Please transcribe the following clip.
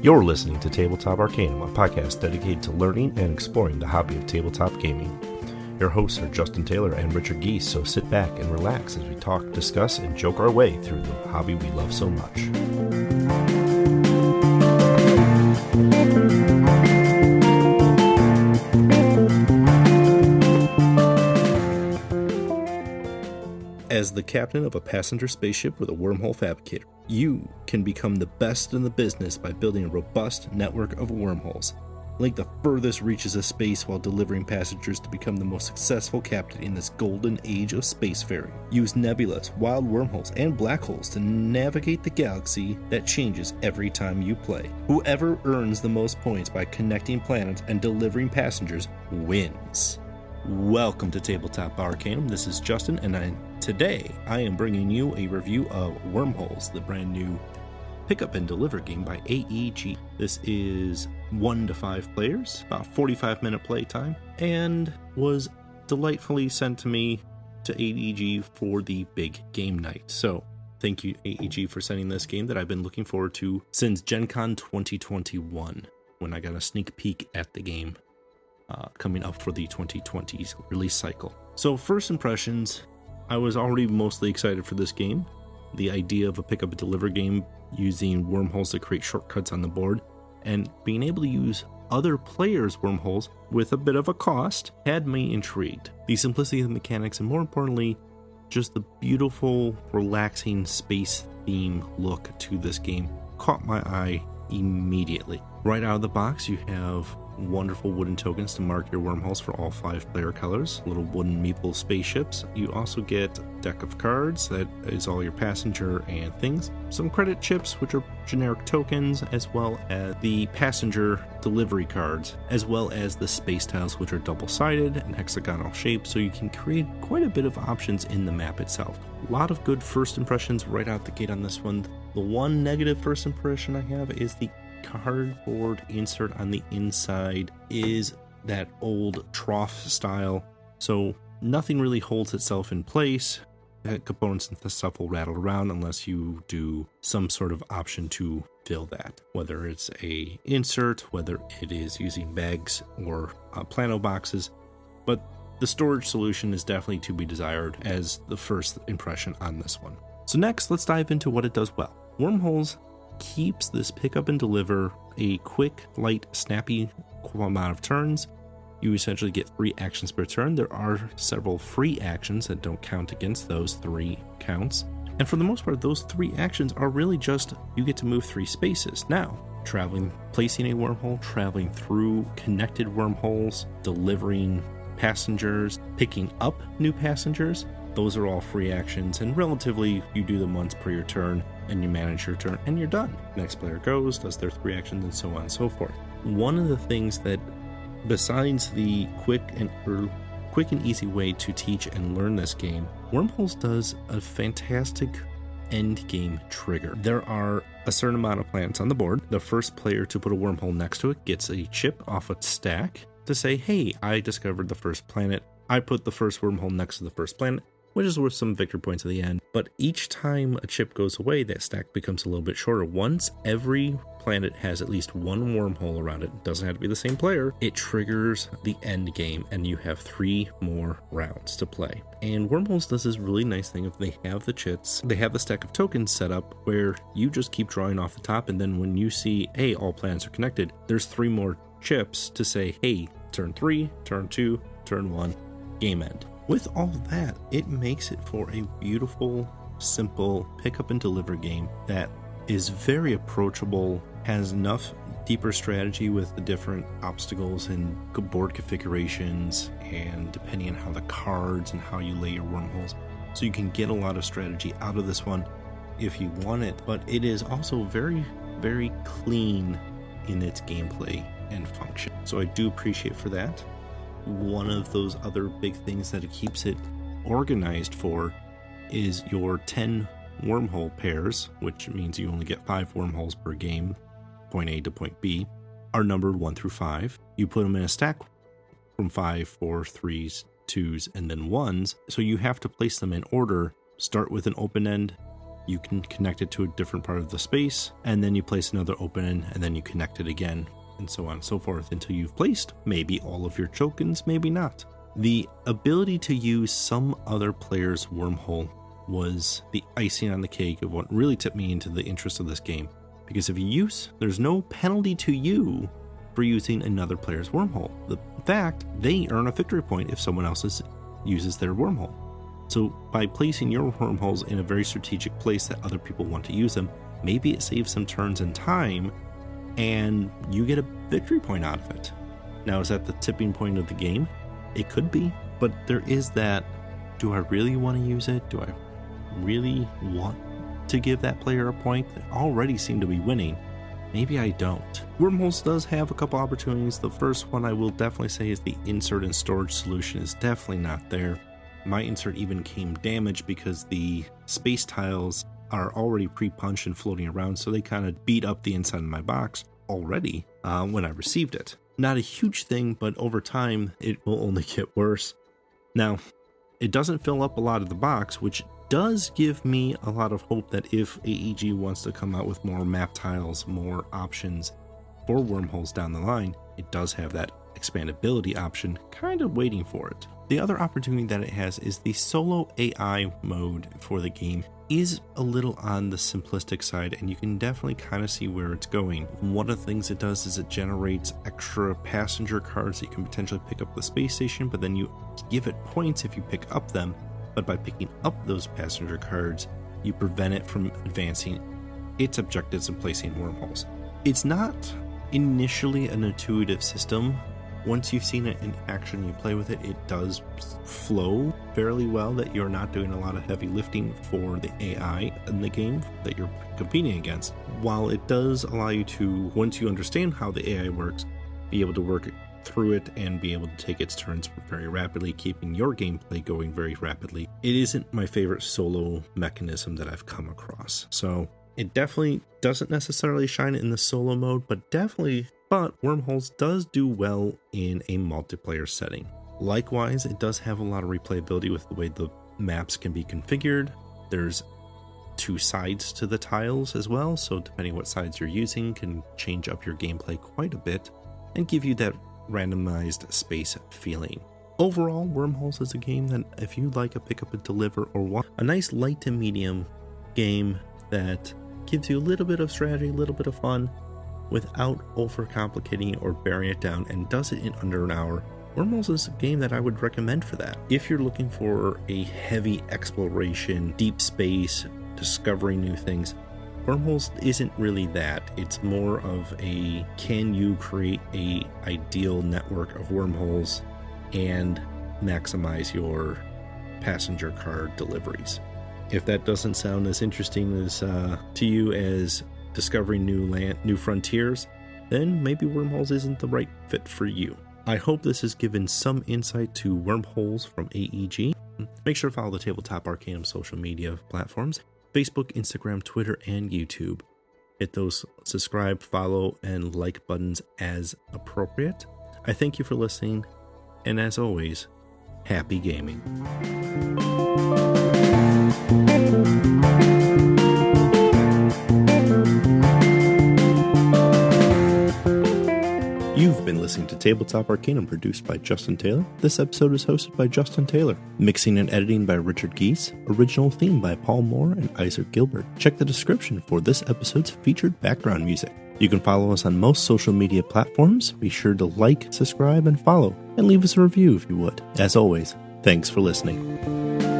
You're listening to Tabletop Arcanum, a podcast dedicated to learning and exploring the hobby of tabletop gaming. Your hosts are Justin Taylor and Richard Geese, so sit back and relax as we talk, discuss, and joke our way through the hobby we love so much. As the captain of a passenger spaceship with a wormhole fabricator, you can become the best in the business by building a robust network of wormholes. Link the furthest reaches of space while delivering passengers to become the most successful captain in this golden age of spacefaring. Use nebulas, wild wormholes, and black holes to navigate the galaxy that changes every time you play. Whoever earns the most points by connecting planets and delivering passengers wins. Welcome to Tabletop Arcanum. This is Justin, and today I am bringing you a review of Wormholes, the brand new pick up and deliver game by AEG. This is 1 to 5 players, about 45-minute playtime, and was delightfully sent to me to AEG for the big game night. So thank you, AEG, for sending this game that I've been looking forward to since Gen Con 2021, when I got a sneak peek at the game coming up for the 2020's release cycle. So first impressions, I was already mostly excited for this game. The idea of a pick up and deliver game using wormholes to create shortcuts on the board and being able to use other players' wormholes with a bit of a cost had me intrigued. The simplicity of the mechanics, and more importantly, just the beautiful, relaxing space theme look to this game caught my eye immediately. Right out of the box, you have wonderful wooden tokens to mark your wormholes for all 5 player colors, little wooden meeple spaceships. You also get a deck of cards that is all your passenger and things, some credit chips, which are generic tokens, as well as the passenger delivery cards, as well as the space tiles, which are double-sided and hexagonal shaped, so you can create quite a bit of options in the map itself. A lot of good first impressions right out the gate on this one. The one negative first impression I have is the cardboard insert on the inside is that old trough style, so nothing really holds itself in place. Components and stuff will rattle around unless you do some sort of option to fill that, whether it's a insert, whether it is using bags or plano boxes. But the storage solution is definitely to be desired as the first impression on this one. So next, let's dive into what it does well. Wormholes keeps this pick up and deliver a quick, light, snappy amount of turns. You essentially get 3 actions per turn. There are several free actions that don't count against those 3 counts. And for the most part, those 3 actions are really just you get to move 3 spaces. Now, traveling, placing a wormhole, traveling through connected wormholes, delivering passengers, picking up new passengers, those are all free actions, and relatively you do them once per your turn, and you manage your turn, and you're done. Next player goes, does their 3 actions, and so on and so forth. One of the things that, besides the quick and easy way to teach and learn this game, Wormholes does a fantastic end game trigger. There are a certain amount of planets on the board. The first player to put a wormhole next to it gets a chip off a stack to say, hey, I discovered the first planet. I put the first wormhole next to the first planet, which is worth some victory points at the end. But each time a chip goes away, that stack becomes a little bit shorter. Once every planet has at least 1 wormhole around it, doesn't have to be the same player, it triggers the end game, and you have 3 more rounds to play. And Wormholes does this really nice thing of they have the chips, they have the stack of tokens set up where you just keep drawing off the top, and then when you see, hey, all planets are connected, there's 3 more chips to say, hey, turn 3, turn 2, turn 1, game end. With all that, it makes it for a beautiful, simple pick up and deliver game that is very approachable, has enough deeper strategy with the different obstacles and board configurations, and depending on how the cards and how you lay your wormholes. So you can get a lot of strategy out of this one if you want it, but it is also very, very clean in its gameplay and function. So I do appreciate for that. One of those other big things that it keeps it organized for is your 10 wormhole pairs, which means you only get 5 wormholes per game, point A to point B, are numbered 1 through 5. You put them in a stack from 5, 4, 3s, 2s, and then 1s, so you have to place them in order. Start with an open end, you can connect it to a different part of the space, and then you place another open, and then you connect it again, and so on and so forth until you've placed maybe all of your tokens, maybe not. The ability to use some other player's wormhole was the icing on the cake of what really tipped me into the interest of this game. Because if you use, there's no penalty to you for using another player's wormhole. In fact, they earn a victory point if someone else uses their wormhole. So by placing your wormholes in a very strategic place that other people want to use them, maybe it saves some turns and time, and you get a victory point out of it. Now, is that the tipping point of the game? It could be, but there is that, do I really want to use it? Do I really want to give that player a point? They already seem to be winning. Maybe I don't. Wormholes does have a couple opportunities. The first one I will definitely say is the insert and storage solution is definitely not there. My insert even came damaged because the space tiles are already pre-punched and floating around, so they kind of beat up the inside of my box already when I received it. Not a huge thing, but over time it will only get worse. Now, it doesn't fill up a lot of the box, which does give me a lot of hope that if AEG wants to come out with more map tiles, more options for wormholes down the line, it does have that expandability option kind of waiting for it. The other opportunity that it has is the solo AI mode for the game is a little on the simplistic side, and you can definitely kind of see where it's going. One of the things it does is it generates extra passenger cards that you can potentially pick up the space station, but then you give it points if you pick up them. But by picking up those passenger cards, you prevent it from advancing its objectives and placing wormholes. It's not initially an intuitive system. Once you've seen it in action, you play with it, it does flow fairly well, that you're not doing a lot of heavy lifting for the AI in the game that you're competing against. While it does allow you to, once you understand how the AI works, be able to work through it and be able to take its turns very rapidly, keeping your gameplay going very rapidly. It isn't my favorite solo mechanism that I've come across. So it definitely doesn't necessarily shine in the solo mode, but Wormholes does do well in a multiplayer setting. Likewise, it does have a lot of replayability with the way the maps can be configured. There's two sides to the tiles as well, so depending what sides you're using can change up your gameplay quite a bit and give you that randomized space feeling. Overall, Wormholes is a game that if you like a pick up and deliver or want a nice light to medium game that gives you a little bit of strategy, a little bit of fun without overcomplicating it or bearing it down, and does it in under an hour, Wormholes is a game that I would recommend for that. If you're looking for a heavy exploration, deep space, discovering new things, Wormholes isn't really that. It's more of a, can you create a ideal network of wormholes and maximize your passenger car deliveries. If that doesn't sound as interesting as to you as discovering new frontiers, then maybe Wormholes isn't the right fit for you. I hope this has given some insight to Wormholes from AEG. Make sure to follow the Tabletop Arcanum social media platforms: Facebook, Instagram, Twitter, and YouTube. Hit those subscribe, follow, and like buttons as appropriate. I thank you for listening, and as always, happy gaming. You've been listening to Tabletop Arcanum, produced by Justin Taylor. This episode is hosted by Justin Taylor. Mixing and editing by Richard Geese. Original theme by Paul Moore and Isaac Gilbert. Check the description for this episode's featured background music. You can follow us on most social media platforms. Be sure to like, subscribe, and follow, and leave us a review if you would. As always, thanks for listening.